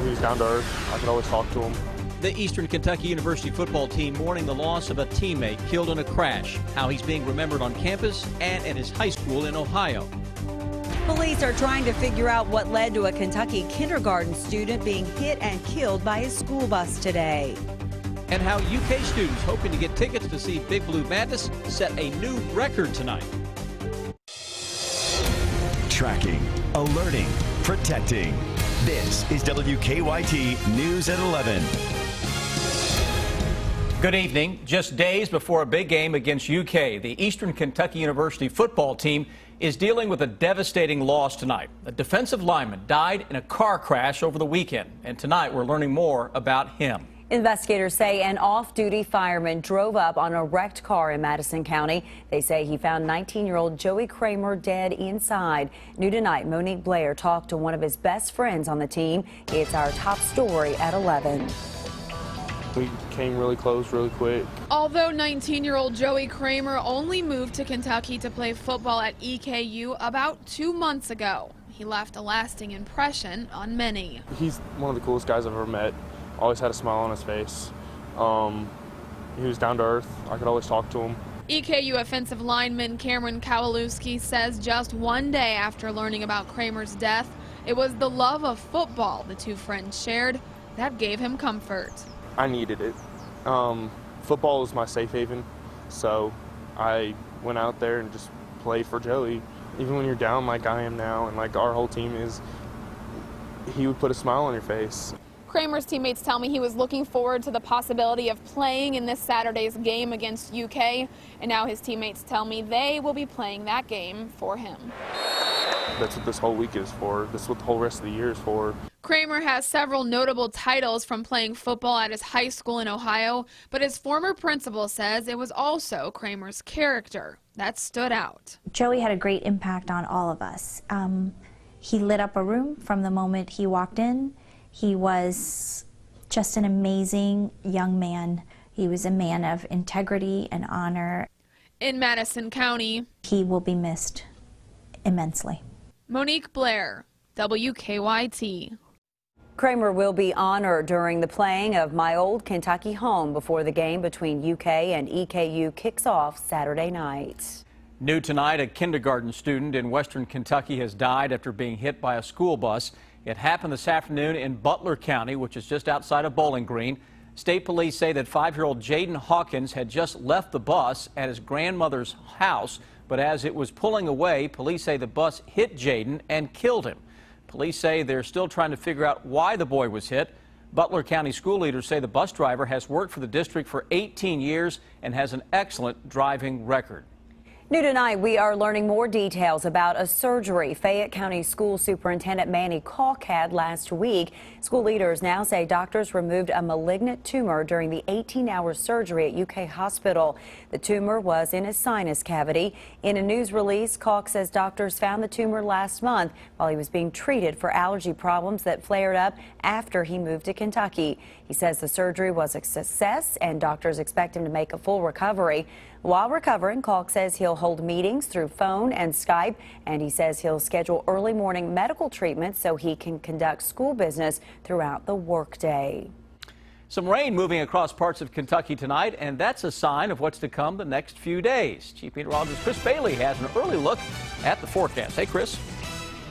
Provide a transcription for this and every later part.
He was down to earth. I could always talk to him. The Eastern Kentucky University football team mourning the loss of a teammate killed in a crash, how he's being remembered on campus and at his high school in Ohio. Police are trying to figure out what led to a Kentucky kindergarten student being hit and killed by a school bus today. And how UK students hoping to get tickets to see Big Blue Madness set a new record tonight. Tracking, alerting, protecting. This is WKYT News at 11. Good evening. Just days before a big game against UK, the Eastern Kentucky University football team is dealing with a devastating loss tonight. A defensive lineman died in a car crash over the weekend, and tonight we're learning more about him. Investigators say an off-duty fireman drove up on a wrecked car in Madison County. They say he found 19-year-old Joey Kramer dead inside. New tonight, Monique Blair talked to one of his best friends on the team. It's our top story at 11. We came really close, really quick. Although 19-year-old Joey Kramer only moved to Kentucky to play football at EKU about 2 months ago, he left a lasting impression on many. He's one of the coolest guys I've ever met. Always had a smile on his face. He was down to earth. I could always talk to him. EKU offensive lineman Cameron Kowalewski says just one day after learning about Kramer's death, it was the love of football the two friends shared that gave him comfort. I needed it. Football was my safe haven, so I went out there and just played for Joey. Even when you're down like I am now and like our whole team is, he would put a smile on your face. Kramer's teammates tell me he was looking forward to the possibility of playing in this Saturday's game against UK, and now his teammates tell me they will be playing that game for him. That's what this whole week is for. That's what the whole rest of the year is for. Kramer has several notable titles from playing football at his high school in Ohio, but his former principal says it was also Kramer's character that stood out. Joey had a great impact on all of us. He lit up a room from the moment he walked in. He was just an amazing young man. He was a man of integrity and honor. In Madison County, he will be missed immensely. Monique Blair, WKYT. Kramer will be honored during the playing of My Old Kentucky Home before the game between UK and EKU kicks off Saturday night. New tonight, a kindergarten student in western Kentucky has died after being hit by a school bus. It happened this afternoon in Butler County, which is just outside of Bowling Green. State police say that 5-year-old Jaden Hawkins had just left the bus at his grandmother's house, but as it was pulling away, police say the bus hit Jaden and killed him. Police say they're still trying to figure out why the boy was hit. Butler County school leaders say the bus driver has worked for the district for 18 years and has an excellent driving record. New tonight, we are learning more details about a surgery Fayette County School Superintendent Manny Calk had last week. School leaders now say doctors removed a malignant tumor during the 18-hour surgery at UK Hospital. The tumor was in his sinus cavity. In a news release, Calk says doctors found the tumor last month while he was being treated for allergy problems that flared up after he moved to Kentucky. He says the surgery was a success and doctors expect him to make a full recovery. While recovering, Calk says he'll hold meetings through phone and Skype, and he says he'll schedule early morning medical treatment so he can conduct school business throughout the workday. Some rain moving across parts of Kentucky tonight, and that's a sign of what's to come the next few days. Chief Meteorologist Chris Bailey has an early look at the forecast. Hey, Chris.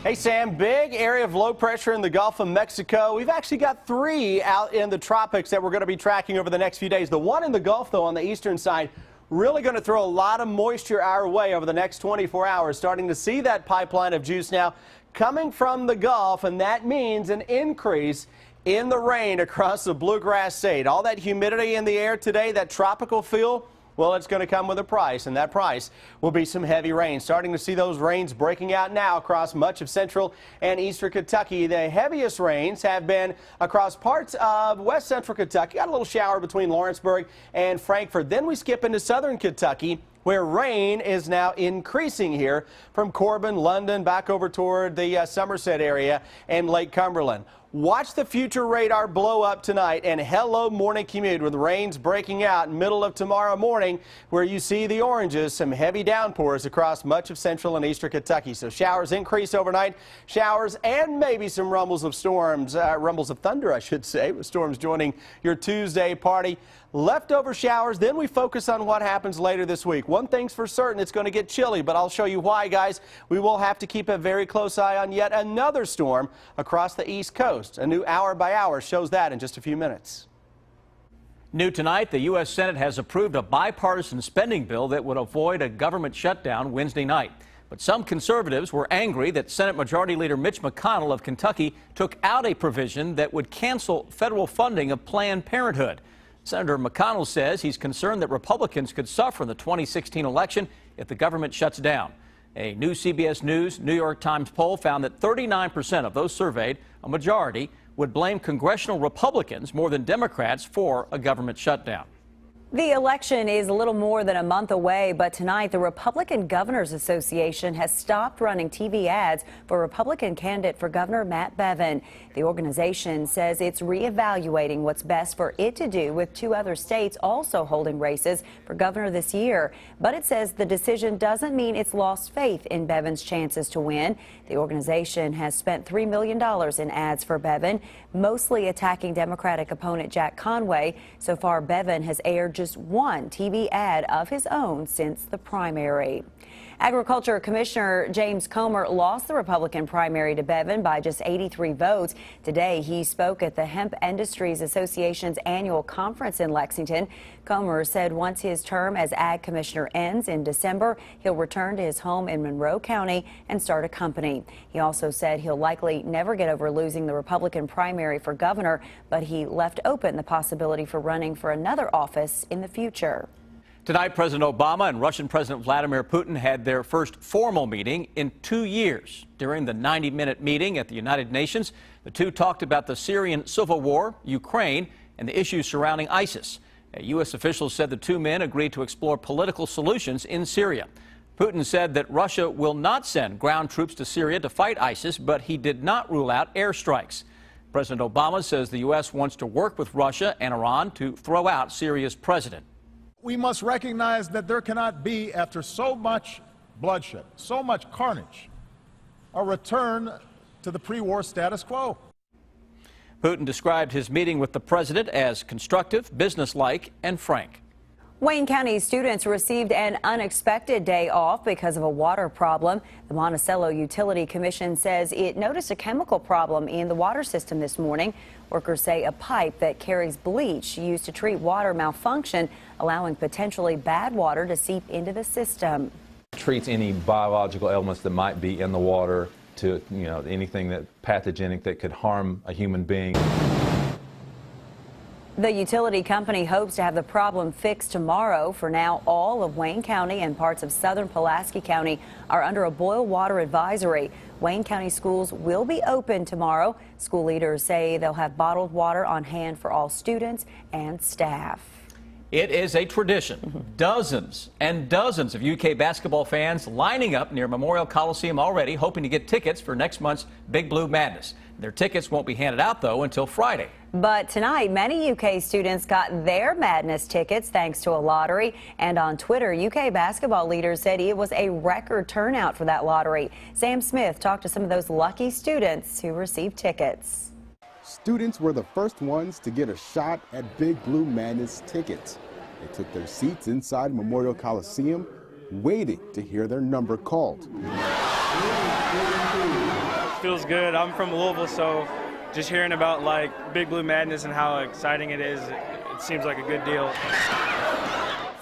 Hey, Sam, big area of low pressure in the Gulf of Mexico. We've actually got 3 out in the tropics that we're going to be tracking over the next few days. The one in the Gulf, though, on the eastern side, really going to throw a lot of moisture our way over the next 24 hours. Starting to see that pipeline of juice now coming from the Gulf, and that means an increase in the rain across the Bluegrass State. All that humidity in the air today, that tropical feel, well, it's going to come with a price, and that price will be some heavy rain. Starting to see those rains breaking out now across much of central and eastern Kentucky. The heaviest rains have been across parts of west central Kentucky. Got a little shower between Lawrenceburg and Frankfort. Then we skip into southern Kentucky, where rain is now increasing here from Corbin, London, back over toward the Somerset area and Lake Cumberland. Watch the future radar blow up tonight, and hello morning commute with rains breaking out middle of tomorrow morning, where you see the oranges, some heavy downpours across much of central and eastern Kentucky. So showers increase overnight, showers and maybe some rumbles of thunder, I should say, with storms joining your Tuesday party. Leftover showers, then we focus on what happens later this week. One thing's for certain, it's going to get chilly, but I'll show you why, guys. We will have to keep a very close eye on yet another storm across the East Coast. A new hour by hour shows that in just a few minutes. New tonight, the U.S. Senate has approved a bipartisan spending bill that would avoid a government shutdown Wednesday night. But some conservatives were angry that Senate Majority Leader Mitch McConnell of Kentucky took out a provision that would cancel federal funding of Planned Parenthood. Senator McConnell says he's concerned that Republicans could suffer in the 2016 election if the government shuts down. A new CBS News New York Times poll found that 39% of those surveyed, a majority, would blame congressional Republicans more than Democrats for a government shutdown. The election is a little more than a month away, but tonight the Republican Governors Association has stopped running TV ads for Republican candidate for Governor Matt Bevin. The organization says it's reevaluating what's best for it to do with two other states also holding races for governor this year. But it says the decision doesn't mean it's lost faith in Bevin's chances to win. The organization has spent $3 million in ads for Bevin, mostly attacking Democratic opponent Jack Conway. So far, Bevin has aired just one TV ad of his own since the primary. Agriculture Commissioner James Comer lost the Republican primary to Bevin by just 83 votes. Today, he spoke at the Hemp Industries Association's annual conference in Lexington. Comer said once his term as Ag Commissioner ends in December, he'll return to his home in Monroe County and start a company. He also said he'll likely never get over losing the Republican primary for governor, but he left open the possibility for running for another office in the future. Tonight, President Obama and Russian President Vladimir Putin had their first formal meeting in 2 years. During the 90-minute meeting at the United Nations, the two talked about the Syrian civil war, Ukraine, and the issues surrounding ISIS. U.S. officials said the two men agreed to explore political solutions in Syria. Putin said that Russia will not send ground troops to Syria to fight ISIS, but he did not rule out airstrikes. President Obama says the U.S. wants to work with Russia and Iran to throw out Syria's president. We must recognize that there cannot be, after so much bloodshed, so much carnage, a return to the pre-war status quo. Putin described his meeting with the president as constructive, businesslike, and frank. Wayne County students received an unexpected day off because of a water problem. The Monticello Utility Commission says it noticed a chemical problem in the water system this morning. Workers say a pipe that carries bleach used to treat water malfunctioned, allowing potentially bad water to seep into the system. Treats any biological elements that might be in the water to, anything that pathogenic that could harm a human being. The utility company hopes to have the problem fixed tomorrow. For now, all of Wayne County and parts of southern Pulaski County are under a boil water advisory. Wayne County schools will be open tomorrow. School leaders say they'll have bottled water on hand for all students and staff. It is a tradition. Dozens and dozens of UK basketball fans lining up near Memorial Coliseum already, hoping to get tickets for next month's Big Blue Madness. Their tickets won't be handed out, though, until Friday. But tonight, many UK students got their Madness tickets thanks to a lottery. And on Twitter, UK basketball leaders said it was a record turnout for that lottery. Sam Smith talked to some of those lucky students who received tickets. Students were the first ones to get a shot at Big Blue Madness tickets. They took their seats inside Memorial Coliseum, waiting to hear their number called. Feels good. I'm from Louisville, so just hearing about Big Blue Madness and how exciting it is, it seems like a good deal.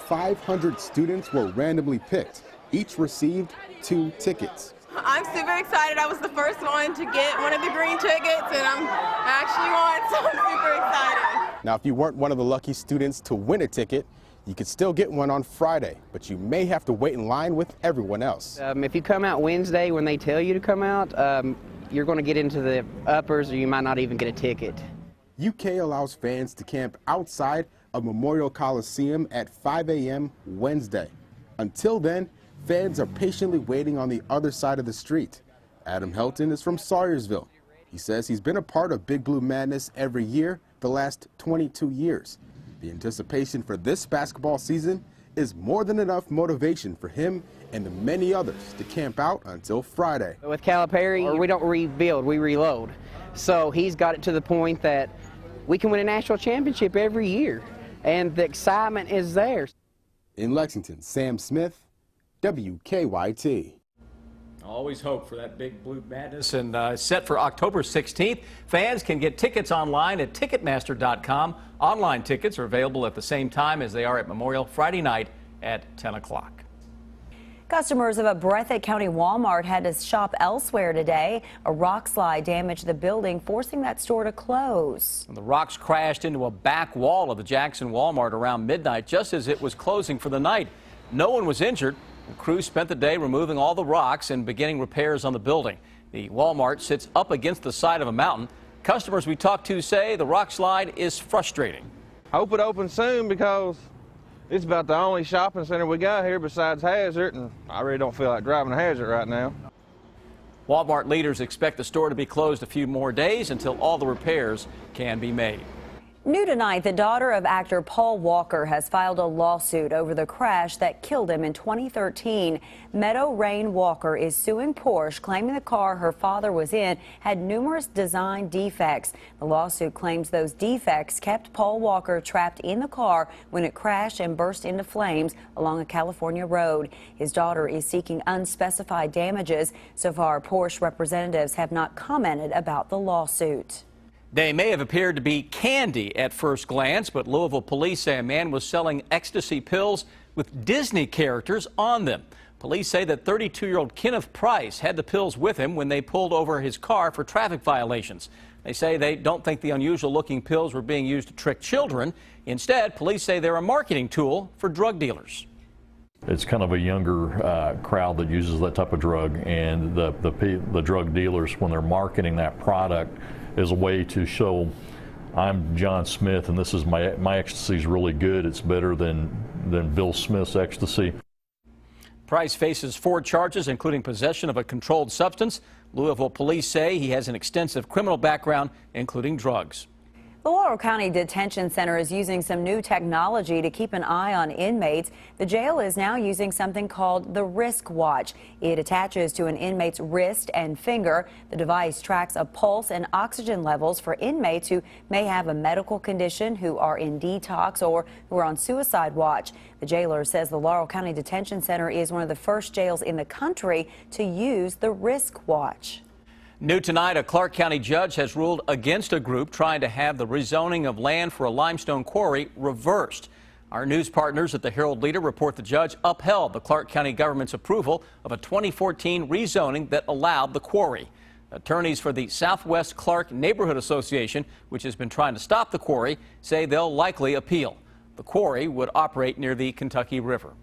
500 students were randomly picked. Each received 2 tickets. I'm super excited. I was the first one to get one of the green tickets, and I actually won, so I'm super excited. Now, if you weren't one of the lucky students to win a ticket, you could still get one on Friday, but you may have to wait in line with everyone else. If you come out Wednesday when they tell you to come out, you're going to get into the uppers, or you might not even get a ticket. UK allows fans to camp outside of Memorial Coliseum at 5 a.m. Wednesday. Until then, fans are patiently waiting on the other side of the street. Adam Helton is from Sawyersville. He says he's been a part of Big Blue Madness every year the last 22 years. The anticipation for this basketball season is more than enough motivation for him and the many others to camp out until Friday. With Calipari, we don't rebuild, we reload. So he's got it to the point that we can win a national championship every year, and the excitement is there. In Lexington, Sam Smith, WKYT. Always hope for that Big Blue Madness, and set for October 16th. Fans can get tickets online at Ticketmaster.com. Online tickets are available at the same time as they are at Memorial Friday night at 10 o'clock. Customers of a Breathitt County Walmart had to shop elsewhere today. A rock slide damaged the building, forcing that store to close. The rocks crashed into a back wall of the Jackson Walmart around midnight, just as it was closing for the night. No one was injured. The crew spent the day removing all the rocks and beginning repairs on the building. The Walmart sits up against the side of a mountain. Customers we talked to say the rock slide is frustrating. I hope it opens soon because it's about the only shopping center we got here besides Hazard, and I really don't feel like driving to Hazard right now. Walmart leaders expect the store to be closed a few more days until all the repairs can be made. New tonight, the daughter of actor Paul Walker has filed a lawsuit over the crash that killed him in 2013. Meadow Rain Walker is suing Porsche, claiming the car her father was in had numerous design defects. The lawsuit claims those defects kept Paul Walker trapped in the car when it crashed and burst into flames along a California road. His daughter is seeking unspecified damages. So far, Porsche representatives have not commented about the lawsuit. They may have appeared to be candy at first glance, but Louisville police say a man was selling ecstasy pills with Disney characters on them. Police say that 32-year-old Kenneth Price had the pills with him when they pulled over his car for traffic violations. They say they don't think the unusual-looking pills were being used to trick children. Instead, police say they're a marketing tool for drug dealers. It's kind of a younger crowd that uses that type of drug, and the drug dealers, when they're marketing that product, is a way to show, I'm John Smith and this is my ecstasy is really good. It's better than Bill Smith's ecstasy. Price faces 4 charges, including possession of a controlled substance. Louisville police say he has an extensive criminal background, including drugs. The Laurel County Detention Center is using some new technology to keep an eye on inmates. The jail is now using something called the Risk Watch. It attaches to an inmate's wrist and finger. The device tracks a pulse and oxygen levels for inmates who may have a medical condition, who are in detox, or who are on suicide watch. The jailer says the Laurel County Detention Center is one of the first jails in the country to use the Risk Watch. New tonight, a Clark County judge has ruled against a group trying to have the rezoning of land for a limestone quarry reversed. Our news partners at the Herald Leader report the judge upheld the Clark County government's approval of a 2014 rezoning that allowed the quarry. Attorneys for the Southwest Clark Neighborhood Association, which has been trying to stop the quarry, say they'll likely appeal. The quarry would operate near the Kentucky River.